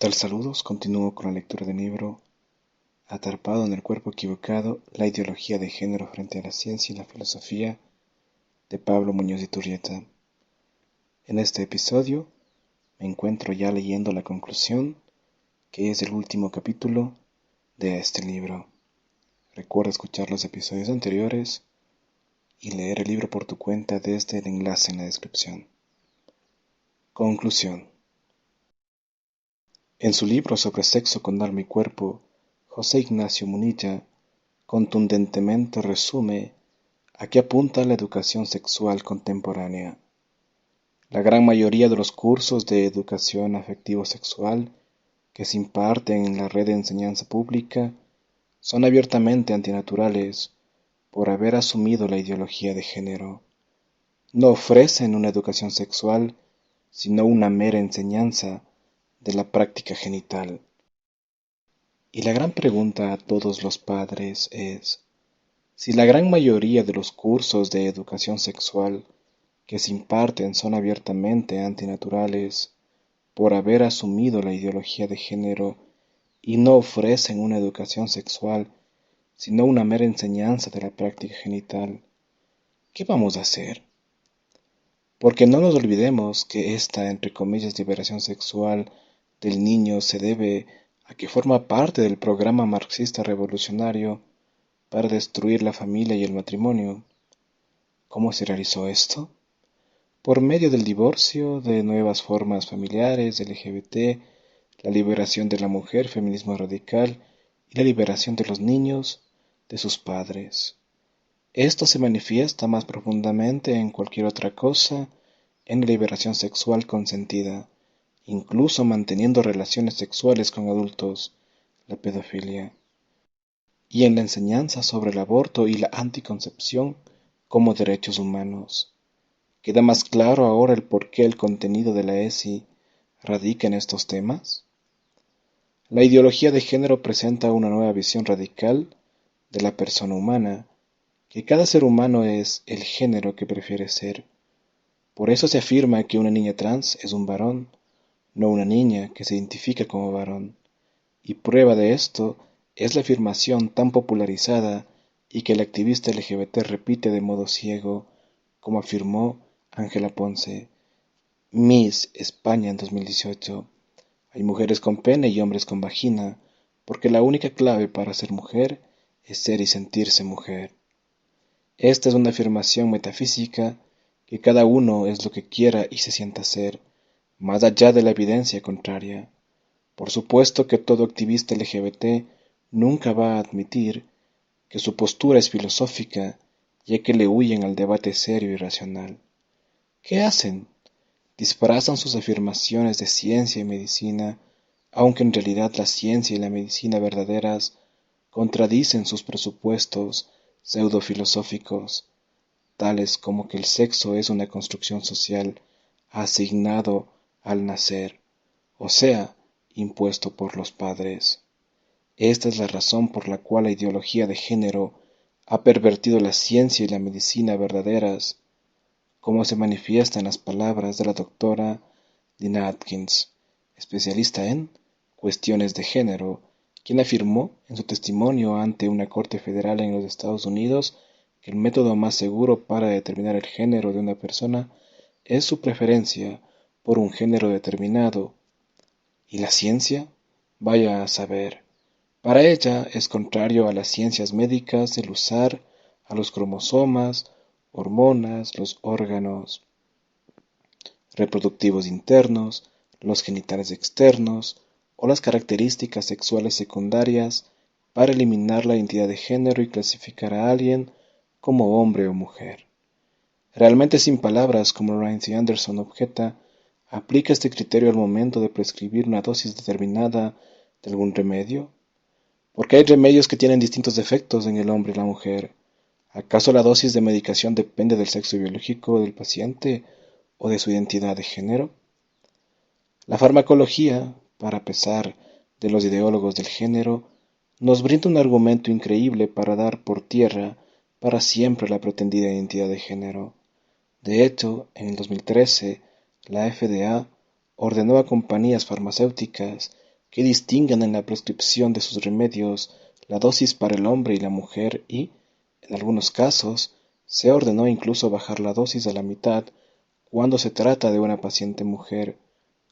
tal? Saludos, continúo con la lectura del libro Atrapado en el cuerpo equivocado, la ideología de género frente a la ciencia y la filosofía, de Pablo Muñoz de Turrieta. En este episodio me encuentro ya leyendo la conclusión, que es el último capítulo de este libro. Recuerda escuchar los episodios anteriores y leer el libro por tu cuenta desde el enlace en la descripción. Conclusión. En su libro sobre sexo con alma y cuerpo, José Ignacio Munilla contundentemente resume a qué apunta la educación sexual contemporánea. La gran mayoría de los cursos de educación afectivo-sexual que se imparten en la red de enseñanza pública son abiertamente antinaturales por haber asumido la ideología de género. No ofrecen una educación sexual, sino una mera enseñanza de la práctica genital. Y la gran pregunta a todos los padres es, si la gran mayoría de los cursos de educación sexual que se imparten son abiertamente antinaturales por haber asumido la ideología de género y no ofrecen una educación sexual, sino una mera enseñanza de la práctica genital, ¿qué vamos a hacer? Porque no nos olvidemos que esta, entre comillas, liberación sexual del niño se debe a que forma parte del programa marxista revolucionario para destruir la familia y el matrimonio. ¿Cómo se realizó esto? Por medio del divorcio, de nuevas formas familiares, LGBT, la liberación de la mujer, feminismo radical y la liberación de los niños de sus padres. Esto se manifiesta más profundamente en cualquier otra cosa, en la liberación sexual consentida, incluso manteniendo relaciones sexuales con adultos, la pedofilia, y en la enseñanza sobre el aborto y la anticoncepción como derechos humanos. ¿Queda más claro ahora el por qué el contenido de la ESI radica en estos temas? La ideología de género presenta una nueva visión radical de la persona humana, que cada ser humano es el género que prefiere ser. Por eso se afirma que una niña trans es un varón, no una niña que se identifica como varón. Y prueba de esto es la afirmación tan popularizada y que el activista LGBT repite de modo ciego, como afirmó Ángela Ponce, Miss España en 2018. Hay mujeres con pene y hombres con vagina, porque la única clave para ser mujer es ser y sentirse mujer. Esta es una afirmación metafísica que cada uno es lo que quiera y se sienta ser, más allá de la evidencia contraria. Por supuesto que todo activista LGBT nunca va a admitir que su postura es filosófica, ya que le huyen al debate serio y racional. ¿Qué hacen? Disfrazan sus afirmaciones de ciencia y medicina, aunque en realidad la ciencia y la medicina verdaderas contradicen sus presupuestos pseudofilosóficos, tales como que el sexo es una construcción social asignado al nacer, o sea, impuesto por los padres. Esta es la razón por la cual la ideología de género ha pervertido la ciencia y la medicina verdaderas, como se manifiesta en las palabras de la doctora Dina Atkins, especialista en cuestiones de género, quien afirmó en su testimonio ante una corte federal en los Estados Unidos que el método más seguro para determinar el género de una persona es su preferencia por un género determinado. ¿Y la ciencia? Vaya a saber. Para ella es contrario a las ciencias médicas el usar a los cromosomas, hormonas, los órganos reproductivos internos, los genitales externos o las características sexuales secundarias para eliminar la identidad de género y clasificar a alguien como hombre o mujer. Realmente sin palabras, como Ryan Anderson objeta, ¿aplica este criterio al momento de prescribir una dosis determinada de algún remedio? Porque hay remedios que tienen distintos efectos en el hombre y la mujer. ¿Acaso la dosis de medicación depende del sexo biológico del paciente o de su identidad de género? La farmacología, para pesar de los ideólogos del género, nos brinda un argumento increíble para dar por tierra para siempre la pretendida identidad de género. De hecho, en el 2013, la FDA ordenó a compañías farmacéuticas que distingan en la prescripción de sus remedios la dosis para el hombre y la mujer y, en algunos casos, se ordenó incluso bajar la dosis a la mitad cuando se trata de una paciente mujer,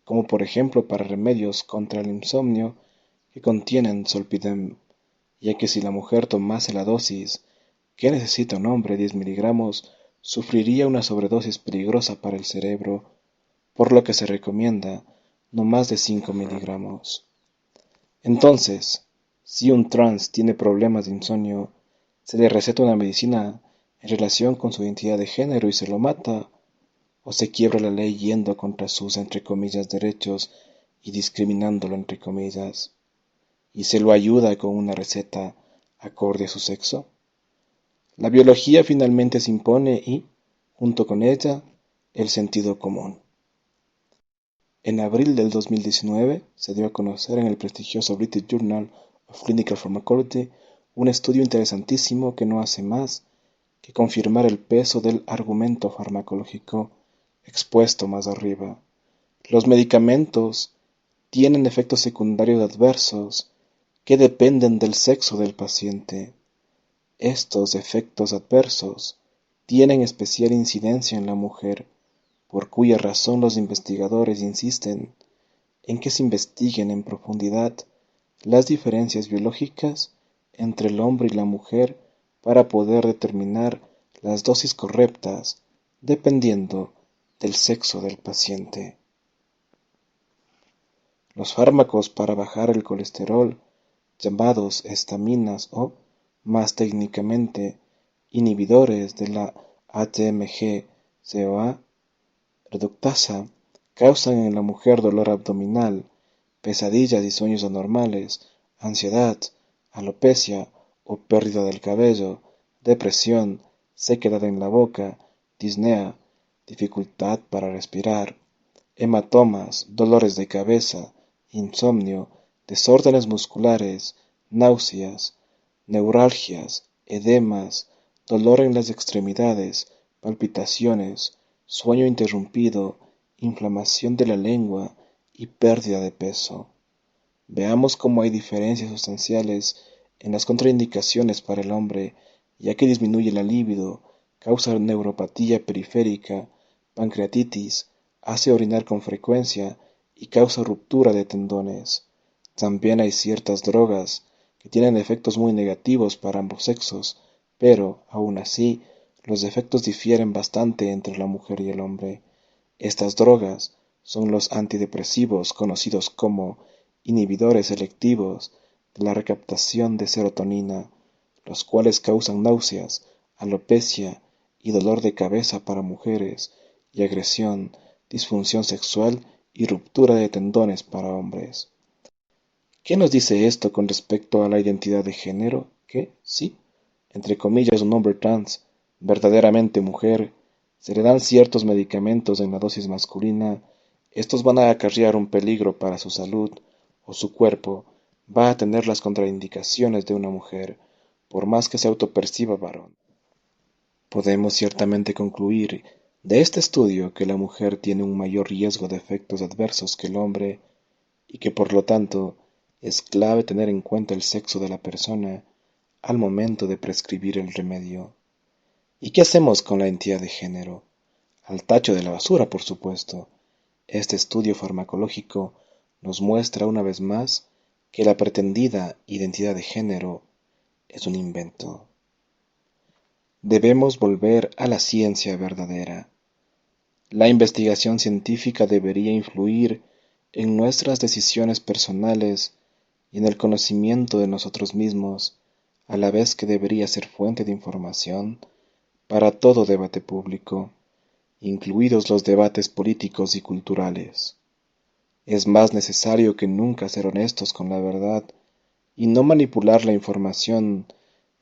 como por ejemplo para remedios contra el insomnio que contienen zolpidem, ya que si la mujer tomase la dosis que necesita un hombre, 10 miligramos, sufriría una sobredosis peligrosa para el cerebro, por lo que se recomienda no más de 5 miligramos. Entonces, si un trans tiene problemas de insomnio, se le receta una medicina en relación con su identidad de género y se lo mata, o se quiebra la ley yendo contra sus entre comillas derechos y discriminándolo entre comillas, y se lo ayuda con una receta acorde a su sexo. La biología finalmente se impone y, junto con ella, el sentido común. En abril del 2019 se dio a conocer en el prestigioso British Journal of Clinical Pharmacology un estudio interesantísimo que no hace más que confirmar el peso del argumento farmacológico expuesto más arriba. Los medicamentos tienen efectos secundarios adversos que dependen del sexo del paciente. Estos efectos adversos tienen especial incidencia en la mujer, por cuya razón los investigadores insisten en que se investiguen en profundidad las diferencias biológicas entre el hombre y la mujer para poder determinar las dosis correctas dependiendo del sexo del paciente. Los fármacos para bajar el colesterol, llamados estaminas o, más técnicamente, inhibidores de la ATMG-CoA reductasa, causan en la mujer dolor abdominal, pesadillas y sueños anormales, ansiedad, alopecia o pérdida del cabello, depresión, sequedad en la boca, disnea, dificultad para respirar, hematomas, dolores de cabeza, insomnio, desórdenes musculares, náuseas, neuralgias, edemas, dolor en las extremidades, palpitaciones, sueño interrumpido, inflamación de la lengua y pérdida de peso. Veamos cómo hay diferencias sustanciales en las contraindicaciones para el hombre, ya que disminuye la libido, causa neuropatía periférica, pancreatitis, hace orinar con frecuencia y causa ruptura de tendones. También hay ciertas drogas que tienen efectos muy negativos para ambos sexos, pero, aun así, los efectos difieren bastante entre la mujer y el hombre. Estas drogas son los antidepresivos conocidos como inhibidores selectivos de la recaptación de serotonina, los cuales causan náuseas, alopecia y dolor de cabeza para mujeres, y agresión, disfunción sexual y ruptura de tendones para hombres. ¿Qué nos dice esto con respecto a la identidad de género? Que, sí, entre comillas, un hombre trans, verdaderamente mujer, se le dan ciertos medicamentos en la dosis masculina, estos van a acarrear un peligro para su salud o su cuerpo, va a tener las contraindicaciones de una mujer, por más que se autoperciba varón. Podemos ciertamente concluir de este estudio que la mujer tiene un mayor riesgo de efectos adversos que el hombre y que por lo tanto es clave tener en cuenta el sexo de la persona al momento de prescribir el remedio. ¿Y qué hacemos con la identidad de género? Al tacho de la basura, por supuesto. Este estudio farmacológico nos muestra una vez más que la pretendida identidad de género es un invento. Debemos volver a la ciencia verdadera. La investigación científica debería influir en nuestras decisiones personales y en el conocimiento de nosotros mismos, a la vez que debería ser fuente de información para todo debate público, incluidos los debates políticos y culturales. Es más necesario que nunca ser honestos con la verdad y no manipular la información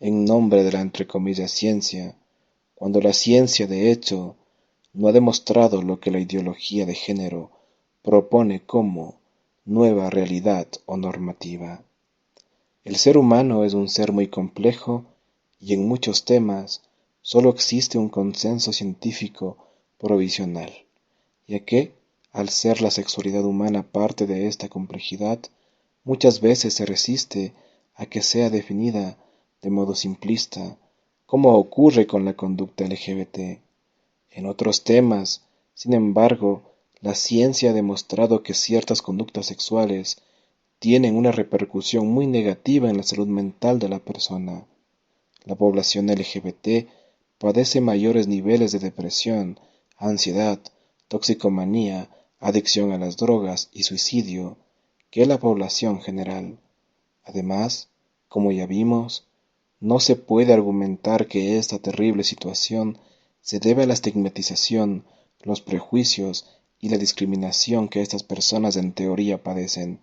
en nombre de la entre comillas ciencia, cuando la ciencia de hecho no ha demostrado lo que la ideología de género propone como nueva realidad o normativa. El ser humano es un ser muy complejo y en muchos temas solo existe un consenso científico provisional, ya que, al ser la sexualidad humana parte de esta complejidad, muchas veces se resiste a que sea definida de modo simplista, como ocurre con la conducta LGBT. En otros temas, sin embargo, la ciencia ha demostrado que ciertas conductas sexuales tienen una repercusión muy negativa en la salud mental de la persona. La población LGBT padece mayores niveles de depresión, ansiedad, toxicomanía, adicción a las drogas y suicidio que la población general. Además, como ya vimos, no se puede argumentar que esta terrible situación se debe a la estigmatización, los prejuicios y la discriminación que estas personas en teoría padecen,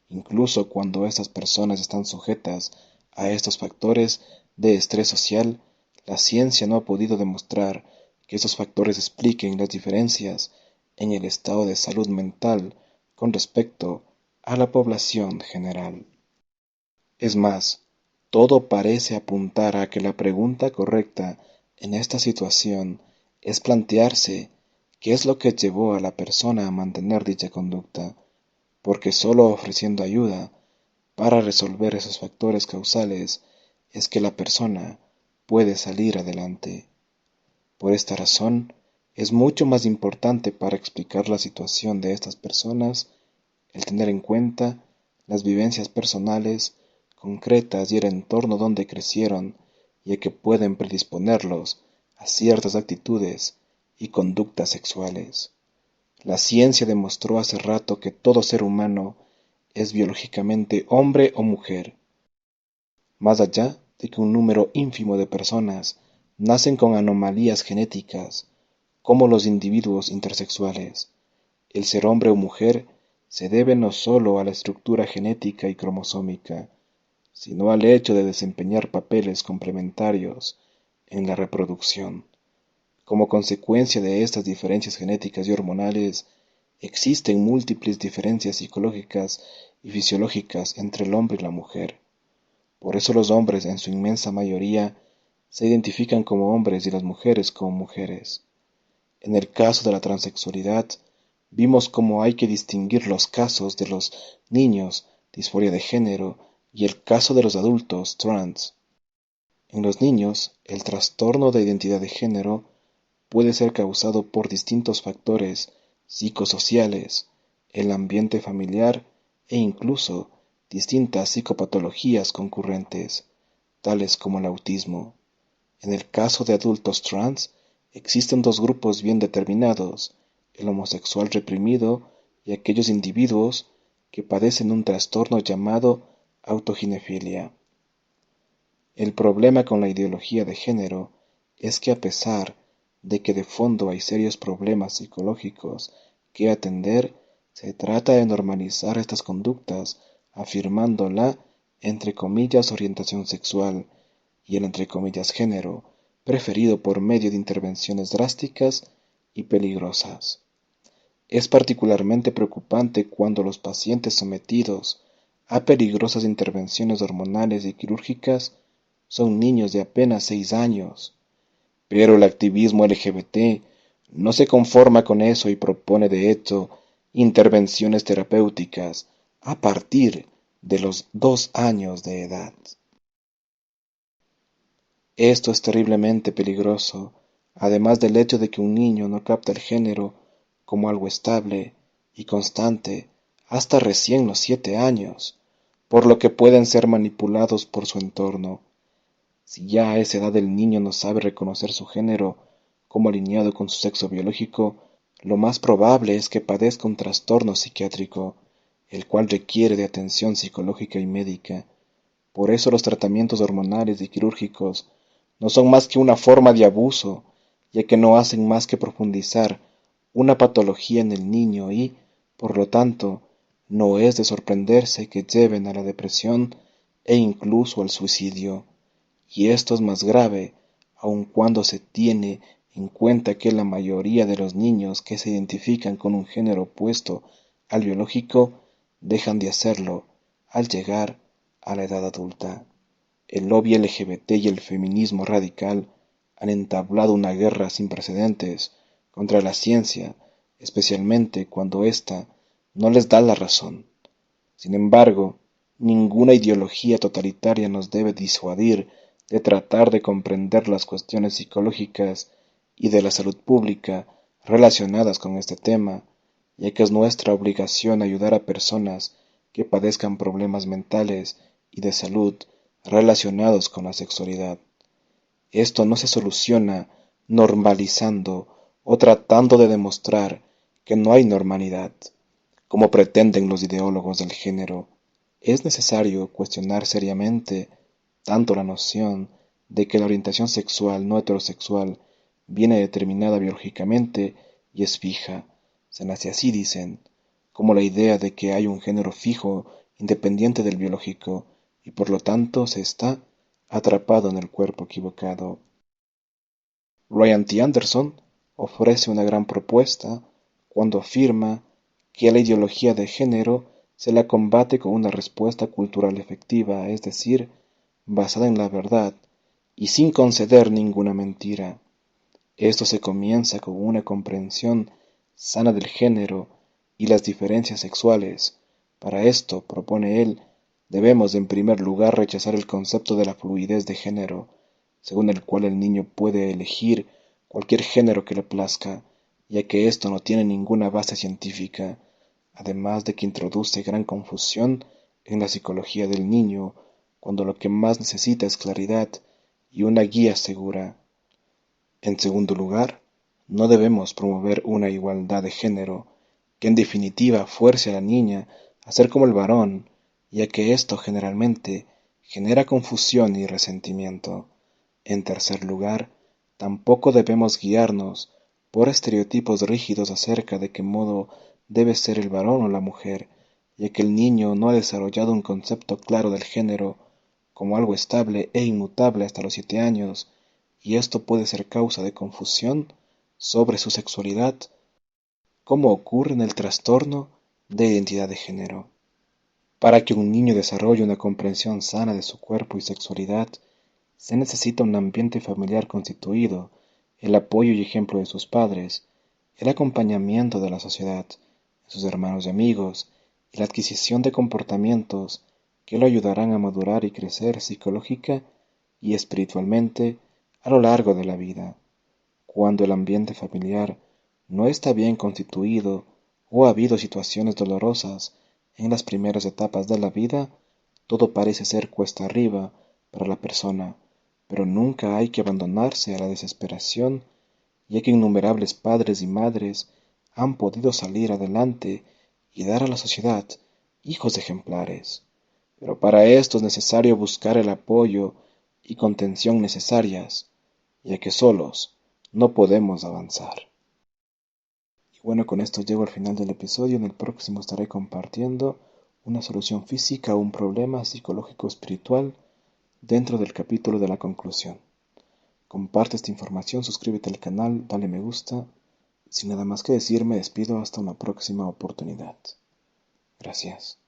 incluso cuando estas personas están sujetas a estos factores de estrés social. La ciencia no ha podido demostrar que estos factores expliquen las diferencias en el estado de salud mental con respecto a la población general. Es más, todo parece apuntar a que la pregunta correcta en esta situación es plantearse qué es lo que llevó a la persona a mantener dicha conducta, porque solo ofreciendo ayuda para resolver esos factores causales es que la persona puede salir adelante. Por esta razón, es mucho más importante para explicar la situación de estas personas el tener en cuenta las vivencias personales, concretas y el entorno donde crecieron, y que pueden predisponerlos a ciertas actitudes y conductas sexuales. La ciencia demostró hace rato que todo ser humano es biológicamente hombre o mujer, más allá de que un número ínfimo de personas nacen con anomalías genéticas, como los individuos intersexuales. El ser hombre o mujer se debe no solo a la estructura genética y cromosómica, sino al hecho de desempeñar papeles complementarios en la reproducción. Como consecuencia de estas diferencias genéticas y hormonales, existen múltiples diferencias psicológicas y fisiológicas entre el hombre y la mujer. Por eso los hombres, en su inmensa mayoría, se identifican como hombres y las mujeres como mujeres. En el caso de la transexualidad, vimos cómo hay que distinguir los casos de los niños, disforia de género, y el caso de los adultos, trans. En los niños, el trastorno de identidad de género puede ser causado por distintos factores psicosociales, el ambiente familiar e incluso distintas psicopatologías concurrentes, tales como el autismo. En el caso de adultos trans, existen dos grupos bien determinados: el homosexual reprimido y aquellos individuos que padecen un trastorno llamado autoginefilia. El problema con la ideología de género es que, a pesar de que de fondo hay serios problemas psicológicos que atender, se trata de normalizar estas conductas afirmando la, entre comillas, orientación sexual y el, entre comillas, género preferido por medio de intervenciones drásticas y peligrosas. Es particularmente preocupante cuando los pacientes sometidos a peligrosas intervenciones hormonales y quirúrgicas son niños de apenas 6 años. Pero el activismo LGBT no se conforma con eso y propone de hecho intervenciones terapéuticas a partir de los 2 años de edad. Esto es terriblemente peligroso, además del hecho de que un niño no capta el género como algo estable y constante hasta recién los 7 años, por lo que pueden ser manipulados por su entorno. Si ya a esa edad el niño no sabe reconocer su género como alineado con su sexo biológico, lo más probable es que padezca un trastorno psiquiátrico, el cual requiere de atención psicológica y médica. Por eso los tratamientos hormonales y quirúrgicos no son más que una forma de abuso, ya que no hacen más que profundizar una patología en el niño y, por lo tanto, no es de sorprenderse que lleven a la depresión e incluso al suicidio. Y esto es más grave, aun cuando se tiene en cuenta que la mayoría de los niños que se identifican con un género opuesto al biológico dejan de hacerlo al llegar a la edad adulta. El lobby LGBT y el feminismo radical han entablado una guerra sin precedentes contra la ciencia, especialmente cuando ésta no les da la razón. Sin embargo, ninguna ideología totalitaria nos debe disuadir de tratar de comprender las cuestiones psicológicas y de la salud pública relacionadas con este tema, ya que es nuestra obligación ayudar a personas que padezcan problemas mentales y de salud relacionados con la sexualidad. Esto no se soluciona normalizando o tratando de demostrar que no hay normalidad, como pretenden los ideólogos del género. Es necesario cuestionar seriamente tanto la noción de que la orientación sexual no heterosexual viene determinada biológicamente y es fija, se nace así, dicen, como la idea de que hay un género fijo independiente del biológico y por lo tanto se está atrapado en el cuerpo equivocado. Ryan T. Anderson ofrece una gran propuesta cuando afirma que a la ideología de género se la combate con una respuesta cultural efectiva, es decir, basada en la verdad y sin conceder ninguna mentira. Esto se comienza con una comprensión sana del género y las diferencias sexuales. Para esto, propone él, debemos en primer lugar rechazar el concepto de la fluidez de género, según el cual el niño puede elegir cualquier género que le plazca, ya que esto no tiene ninguna base científica, además de que introduce gran confusión en la psicología del niño, cuando lo que más necesita es claridad y una guía segura. En segundo lugar, no debemos promover una igualdad de género que en definitiva fuerce a la niña a ser como el varón, ya que esto generalmente genera confusión y resentimiento. En tercer lugar, tampoco debemos guiarnos por estereotipos rígidos acerca de qué modo debe ser el varón o la mujer, ya que el niño no ha desarrollado un concepto claro del género como algo estable e inmutable hasta los 7 años, y esto puede ser causa de confusión sobre su sexualidad, como ocurre en el trastorno de identidad de género. Para que un niño desarrolle una comprensión sana de su cuerpo y sexualidad, se necesita un ambiente familiar constituido, el apoyo y ejemplo de sus padres, el acompañamiento de la sociedad, de sus hermanos y amigos, y la adquisición de comportamientos que lo ayudarán a madurar y crecer psicológica y espiritualmente a lo largo de la vida. Cuando el ambiente familiar no está bien constituido o ha habido situaciones dolorosas en las primeras etapas de la vida, todo parece ser cuesta arriba para la persona, pero nunca hay que abandonarse a la desesperación, ya que innumerables padres y madres han podido salir adelante y dar a la sociedad hijos ejemplares. Pero para esto es necesario buscar el apoyo y contención necesarias, ya que solos no podemos avanzar. Y bueno, con esto llego al final del episodio. En el próximo estaré compartiendo una solución física a un problema psicológico espiritual dentro del capítulo de la conclusión. Comparte esta información, suscríbete al canal, dale me gusta. Sin nada más que decir, me despido hasta una próxima oportunidad. Gracias.